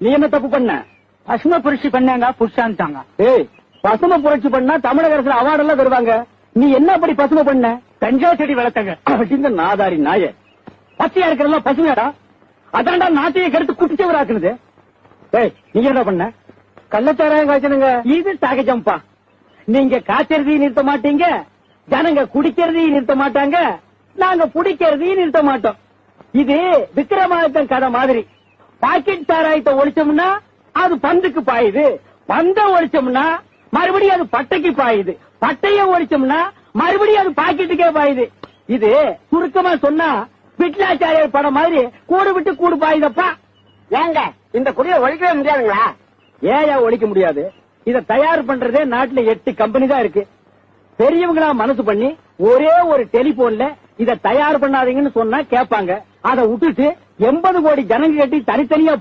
நீ என்ன தப்பு பண்ண? பசுமை புரட்சி பண்ணாங்க புடிச்சான்ட்டாங்க. ஏய், பசுமை புரட்சி பண்ணா தமிழக அரசுல அவார்டு எல்லாம் தருவாங்க. நீ என்ன அப்படி பசுமை பண்ண? கஞ்சா செடி வளர்த்தங்க. இந்த நாதாரி நாய பச்சையா இருக்கிறதெல்லாம் பசுமையாடா? அதான்டா நாட்டையை கெடுத்து குட்டிச்சவராக்குனது. ஏய், நீங்க என்ன பண்ண? கள்ளச்சாராயம் காய்ச்சனுங்க. இது சகஜம்பா. நீங்க காய்ச்சறதையும் நிறுத்த மாட்டீங்க, ஜனங்க குடிக்கிறதையும் நிறுத்த மாட்டாங்க, நாங்க புடிக்கிறதையும் நிறுத்த மாட்டோம். இது விக்ரமாதித்தன் கதை மாதிரி. பாக்கெட் சாராயத்தை ஒழிச்சோம்னா அது பந்துக்கு பாயுது, பந்த ஒழிச்சோம்னா மறுபடியும் அது பட்டைக்கு பாயுது, பட்டைய ஒழிச்சோம்னா மறுபடியும் அது பாக்கெட்டுக்கே பாயுது. இது சுருக்கமா சொன்னா விட்லாச்சாரியர் படம் மாதிரி கூடு விட்டு கூடு பாயுதப்பா. ஏங்க இந்த குடியை ஒழிக்கவே முடியாதுங்களா? ஏயா ஒழிக்க முடியாது? இத தயார் பண்றதே நாட்டுல 8 கம்பெனி தான் இருக்கு. பெரியவங்களா மனசு பண்ணி ஒரே ஒரு டெலிபோன்ல இத தயார் பண்ணாதீங்கன்னு சொன்னா கேட்பாங்க. அதை விட்டுட்டு 80 கோடி ஜனங்க கட்டி தனித்தனியா